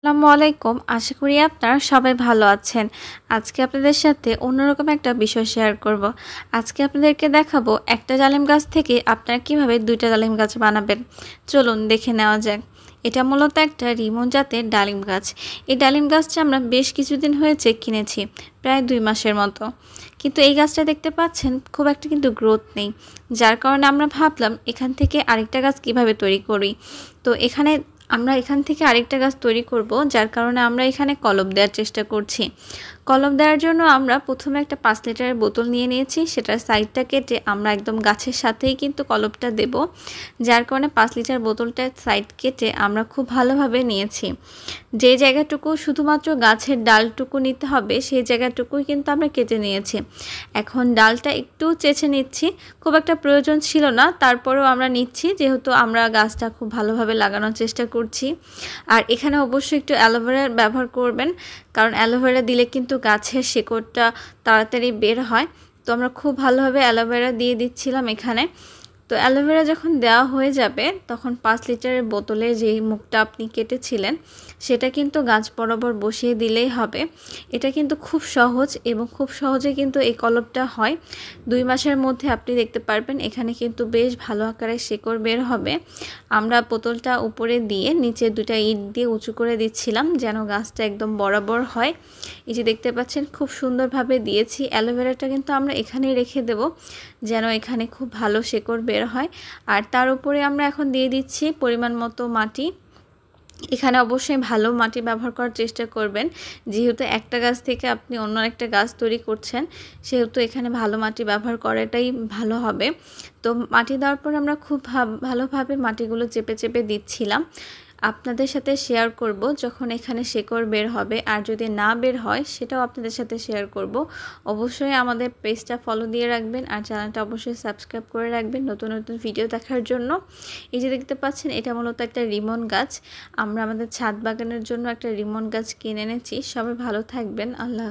আসসালামু আলাইকুম। আশা করি আপনারা সবাই ভালো আছেন। আজকে আপনাদের সাথে অন্যরকম একটা বিষয় শেয়ার করব। আজকে আপনাদেরকে দেখাবো একটা ডালিম গাছ থেকে আপনারা কিভাবে ২টা ডালিম গাছ বানাবেন। চলুন দেখে নেওয়া যাক। এটা মূলত একটা রিমন জাতের ডালিম গাছ। এই ডালিম গাছটা আমরা বেশ কিছুদিন হয়েছে কিনেছি, প্রায় ২ মাসের মতো। কিন্তু এই গাছটা দেখতে পাচ্ছেন খুব একটা কিন্তু গ্রোথ নেই, যার কারণে আমরা ভাবলাম এখান থেকে আরেকটা গাছ কিভাবে তৈরি করি। তো আমরা এখান থেকে আরেকটা গাছ তৈরি করব, যার কারণে আমরা এখানে কলম দেওয়ার চেষ্টা করছি। কলম দেওয়ার জন্য আমরা প্রথমে একটা ৫ লিটারের বোতল নিয়ে নিয়েছি, সেটার সাইডটা কেটে আমরা একদম গাছের সাথেই কিন্তু কলমটা দেব, যার কারণে ৫ লিটার বোতলটার সাইড কেটে আমরা খুব ভালোভাবে নিয়েছি। যে জায়গাটুকু শুধুমাত্র গাছের ডালটুকু নিতে হবে সেই জায়গাটুকুই কিন্তু আমরা কেটে নিয়েছি। এখন ডালটা একটু চেঁচে নিচ্ছি, খুব একটা প্রয়োজন ছিল না, তারপরেও আমরা নিচ্ছি যেহেতু আমরা গাছটা খুব ভালোভাবে লাগানোর চেষ্টা করছি। আর এখানে অবশ্যই একটু অ্যালোভেরা ব্যবহার করবেন, কারণ অ্যালোভেরা দিলে কিন্তু গাছের শিকড়টা তাড়াতাড়ি বের হয়। তো আমরা খুব ভালোভাবে অ্যালোভেরা দিয়ে দিচ্ছিলাম এখানে। তো অ্যালোভেরা যখন দেওয়া হয়ে যাবে তখন ৫ লিটারের বোতলে যেই মুখটা আপনি কেটেছিলেন সেটা কিন্তু গাছ বরাবর বসিয়ে দিলেই হবে। এটা কিন্তু খুব সহজ এবং খুব সহজে কিন্তু এই কলমটা হয়। ২ মাসের মধ্যে আপনি দেখতে পারবেন এখানে কিন্তু বেশ ভালো আকারে শিকড় বের হবে। আমরা বোতলটা উপরে দিয়ে নিচে ২টা ইট দিয়ে উঁচু করে দিচ্ছিলাম যেন গাছটা একদম বরাবর হয়। এই যে দেখতে পাচ্ছেন খুব সুন্দরভাবে দিয়েছি। অ্যালোভেরাটা কিন্তু আমরা এখানেই রেখে দেব যেন এখানে খুব ভালো শিকড় বের হয়। আর তার উপরে আমরা এখন দিয়ে দিচ্ছি পরিমাণ মতো মাটি। এখানে অবশ্যই ভালো মাটি ব্যবহার করার চেষ্টা করবেন, যেহেতু একটা গাছ থেকে আপনি অন্য একটা গাছ তৈরি করছেন, সেহেতু এখানে ভালো মাটি ব্যবহার করাটাই ভালো হবে। তো মাটি দেওয়ার পর আমরা খুব ভালোভাবে মাটিগুলো চেপে চেপে দিচ্ছিলাম। আপনাদের সাথে শেয়ার করব যখন এখানে শিকড় বের হবে, আর যদি না বের হয় সেটাও আপনাদের সাথে শেয়ার করব। অবশ্যই আমাদের পেজটা ফলো দিয়ে রাখবেন আর চ্যানেলটা অবশ্যই সাবস্ক্রাইব করে রাখবেন নতুন নতুন ভিডিও দেখার জন্য। এই যে দেখতে পাচ্ছেন এটা মূলত একটা রিমন গাছ। আমরা আমাদের ছাদ বাগানের জন্য একটা রিমন গাছ কিনে এনেছি। সবাই ভালো থাকবেন। আল্লাহ।